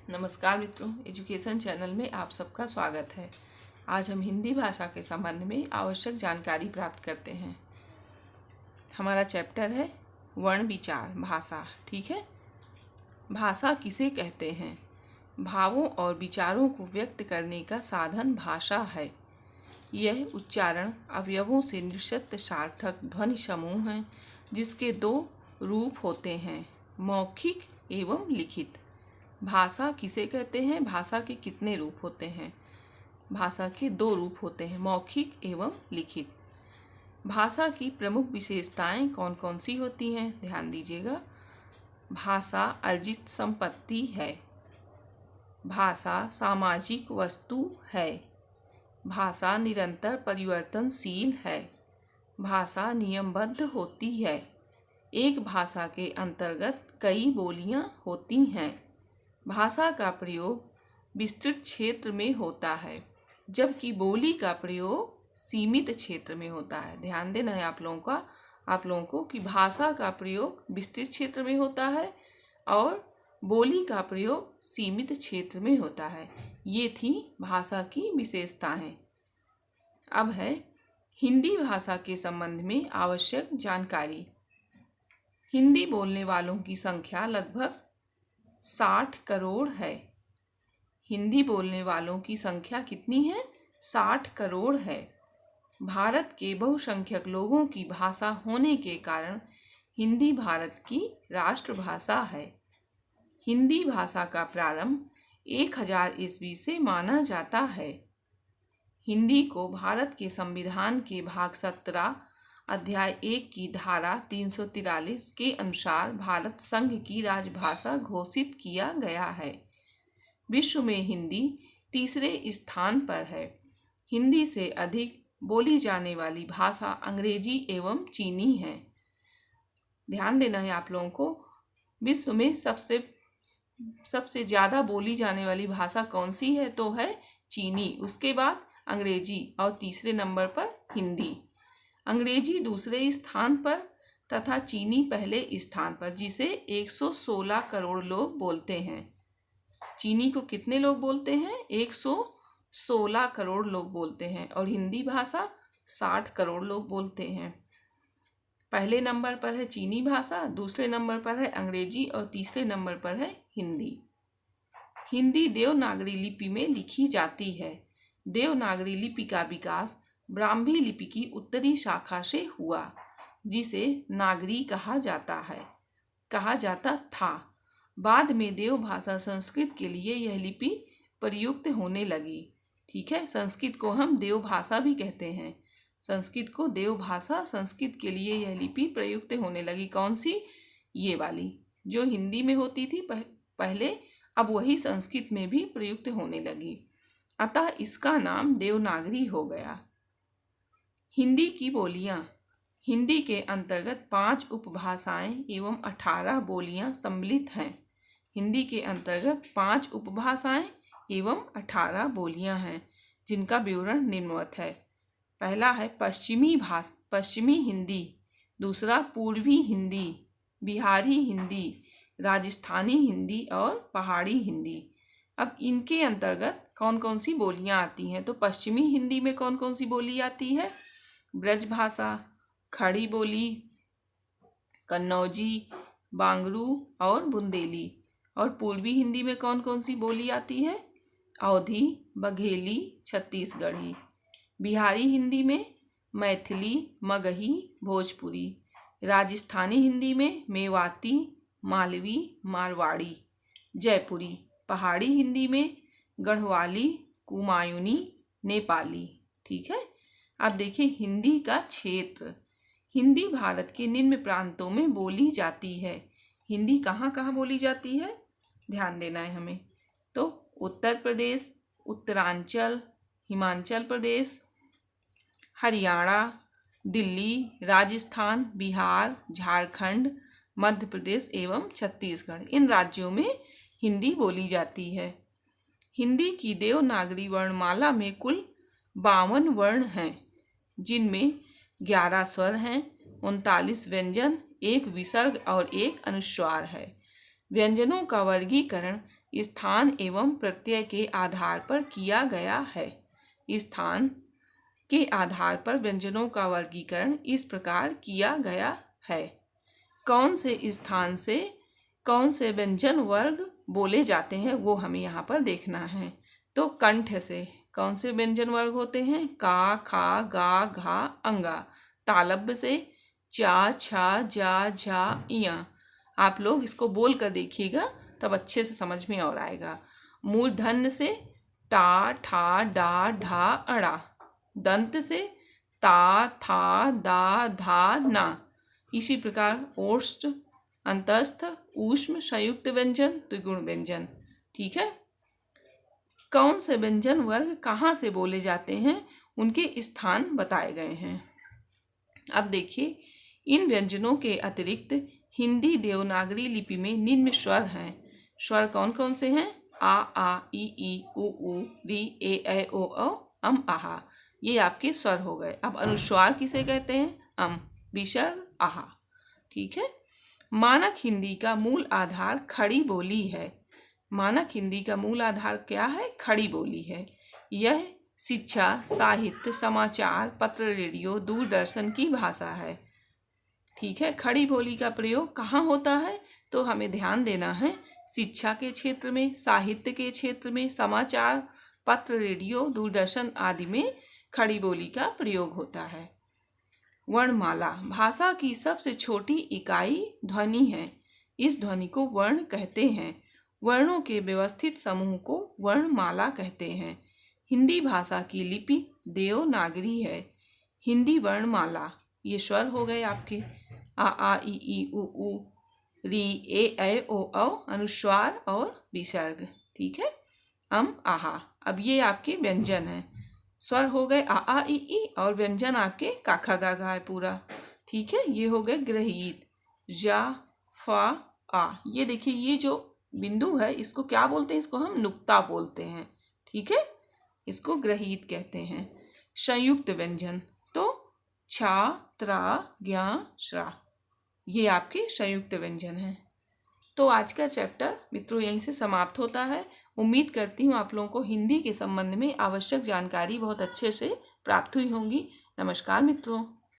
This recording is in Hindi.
नमस्कार मित्रों, एजुकेशन चैनल में आप सबका स्वागत है। आज हम हिंदी भाषा के संबंध में आवश्यक जानकारी प्राप्त करते हैं। हमारा चैप्टर है वर्ण विचार भाषा। ठीक है। भाषा किसे कहते हैं? भावों और विचारों को व्यक्त करने का साधन भाषा है। यह उच्चारण अवयवों से निश्चित सार्थक ध्वनि समूह है, जिसके दो रूप होते हैं, मौखिक एवं लिखित। भाषा किसे कहते हैं? भाषा के कितने रूप होते हैं? भाषा के दो रूप होते हैं, मौखिक एवं लिखित। भाषा की प्रमुख विशेषताएं कौन कौन सी होती हैं? ध्यान दीजिएगा। भाषा अर्जित संपत्ति है। भाषा सामाजिक वस्तु है। भाषा निरंतर परिवर्तनशील है। भाषा नियमबद्ध होती है। एक भाषा के अंतर्गत कई बोलियां होती हैं। भाषा का प्रयोग विस्तृत क्षेत्र में होता है, जबकि बोली का प्रयोग सीमित क्षेत्र में होता है। ध्यान देना है आप लोगों को कि भाषा का प्रयोग विस्तृत क्षेत्र में होता है और बोली का प्रयोग सीमित क्षेत्र में होता है। ये थी भाषा की विशेषताएं। अब है हिंदी भाषा के संबंध में आवश्यक जानकारी। हिंदी बोलने वालों की संख्या लगभग 60 करोड़ है। हिंदी बोलने वालों की संख्या कितनी है? 60 करोड़ है। भारत के बहुसंख्यक लोगों की भाषा होने के कारण हिंदी भारत की राष्ट्रभाषा है। हिंदी भाषा का प्रारंभ 1000 ईस्वी से माना जाता है। हिंदी को भारत के संविधान के भाग 17 अध्याय 1 की धारा 343 के अनुसार भारत संघ की राजभाषा घोषित किया गया है। विश्व में हिंदी तीसरे स्थान पर है। हिंदी से अधिक बोली जाने वाली भाषा अंग्रेजी एवं चीनी है। ध्यान देना है आप लोगों को, विश्व में सबसे ज़्यादा बोली जाने वाली भाषा कौन सी है? तो है चीनी, उसके बाद अंग्रेजी और तीसरे नंबर पर हिंदी। अंग्रेजी दूसरे स्थान पर तथा चीनी पहले स्थान पर, जिसे 116 करोड़ लोग बोलते हैं। चीनी को कितने लोग बोलते हैं? 116 करोड़ लोग बोलते हैं और हिंदी भाषा 60 करोड़ लोग बोलते हैं। पहले नंबर पर है चीनी भाषा, दूसरे नंबर पर है अंग्रेजी और तीसरे नंबर पर है हिंदी। हिंदी देवनागरी लिपि में लिखी जाती है। देवनागरी लिपि का विकास ब्राह्मी लिपि की उत्तरी शाखा से हुआ, जिसे नागरी कहा जाता था। बाद में देवभाषा संस्कृत के लिए यह लिपि प्रयुक्त होने लगी। ठीक है, संस्कृत को हम देवभाषा भी कहते हैं। संस्कृत को देवभाषा, संस्कृत के लिए यह लिपि प्रयुक्त होने लगी। कौन सी? ये वाली जो हिंदी में होती थी पहले, अब वही संस्कृत में भी प्रयुक्त होने लगी, अतः इसका नाम देवनागरी हो गया। हिंदी की बोलियां। हिंदी के अंतर्गत 5 उपभाषाएं एवं 18 बोलियां सम्मिलित हैं। हिंदी के अंतर्गत 5 उपभाषाएं एवं 18 बोलियां हैं, जिनका विवरण निम्नवत है। पहला है पश्चिमी हिंदी, दूसरा पूर्वी हिंदी, बिहारी हिंदी, राजस्थानी हिंदी और पहाड़ी हिंदी। अब इनके अंतर्गत कौन कौन सी बोलियां आती हैं? तो पश्चिमी हिंदी में कौन कौन सी बोली आती है? ब्रजभाषा, खड़ी बोली, कन्नौजी, बांगरू और बुंदेली। और पूर्वी हिंदी में कौन कौन सी बोली आती है? अवधी, बघेली, छत्तीसगढ़ी। बिहारी हिंदी में मैथिली, मगही, भोजपुरी। राजस्थानी हिंदी में मेवाती, मालवी, मारवाड़ी, जयपुरी। पहाड़ी हिंदी में गढ़वाली, कुमायूनी, नेपाली। ठीक है। अब देखिए हिंदी का क्षेत्र। हिंदी भारत के निम्न प्रांतों में बोली जाती है। हिंदी कहाँ कहाँ बोली जाती है? ध्यान देना है हमें। तो उत्तर प्रदेश, उत्तरांचल, हिमाचल प्रदेश, हरियाणा, दिल्ली, राजस्थान, बिहार, झारखंड, मध्य प्रदेश एवं छत्तीसगढ़, इन राज्यों में हिंदी बोली जाती है। हिंदी की देवनागरी वर्णमाला में कुल 52 वर्ण हैं, जिनमें 11 स्वर हैं, 39 व्यंजन, 1 विसर्ग और 1 अनुस्वार है। व्यंजनों का वर्गीकरण स्थान एवं प्रत्यय के आधार पर किया गया है। स्थान के आधार पर व्यंजनों का वर्गीकरण इस प्रकार किया गया है। कौन से स्थान से कौन से व्यंजन वर्ग बोले जाते हैं वो हमें यहाँ पर देखना है। तो कंठ से कौन से व्यंजन वर्ग होते हैं? का, खा, गा, घा, अंगा। तालव्य से चा, छा, जा, झा, इया। आप लोग इसको बोल कर देखिएगा तब अच्छे से समझ में और आएगा। मूर्धन्य से टा, ठा, डा, ढा, अड़ा। दंत से ता, था, दा, धा, ना। इसी प्रकार ओष्ठ, अंतस्थ, ऊष्म, संयुक्त व्यंजन, द्विगुण व्यंजन। ठीक है। कौन से व्यंजन वर्ग कहाँ से बोले जाते हैं उनके स्थान बताए गए हैं। अब देखिए, इन व्यंजनों के अतिरिक्त हिंदी देवनागरी लिपि में निम्न स्वर हैं। स्वर कौन कौन से हैं? आ, ई, उ, री, ए, ओ, अम, आहा। ये आपके स्वर हो गए। अब अनुस्वार किसे कहते हैं? अम, विसर्ग, आहा। ठीक है। मानक हिंदी का मूल आधार खड़ी बोली है। मानक हिंदी का मूल आधार क्या है? खड़ी बोली है। यह शिक्षा, साहित्य, समाचार, पत्र, रेडियो, दूरदर्शन की भाषा है। ठीक है। खड़ी बोली का प्रयोग कहाँ होता है? तो हमें ध्यान देना है शिक्षा के क्षेत्र में, साहित्य के क्षेत्र में, समाचार, पत्र, रेडियो, दूरदर्शन आदि में खड़ी बोली का प्रयोग होता है। वर्णमाला भाषा की सबसे छोटी इकाई ध्वनि है। इस ध्वनि को वर्ण कहते हैं। वर्णों के व्यवस्थित समूह को वर्णमाला कहते हैं। हिंदी भाषा की लिपि देवनागरी है। हिंदी वर्णमाला, ये स्वर हो गए आपके आ, ई, उ, री, ए, ओ, अनुस्वार और विसर्ग। ठीक है। अम, आहा। अब ये आपके व्यंजन हैं। स्वर हो गए आ, ई, और व्यंजन आपके का, खा, गा, घा है पूरा। ठीक है। ये हो गए गृहीत, जा, फा, आ। ये देखिए, ये जो बिंदु है इसको क्या बोलते हैं? इसको हम नुक्ता बोलते हैं। ठीक है। इसको गृहीत कहते हैं। संयुक्त व्यंजन तो छा, त्रा, ज्ञा, श्रा, ये आपके संयुक्त व्यंजन हैं। तो आज का चैप्टर मित्रों यहीं से समाप्त होता है। उम्मीद करती हूँ आप लोगों को हिंदी के संबंध में आवश्यक जानकारी बहुत अच्छे से प्राप्त हुई होंगी। नमस्कार मित्रों।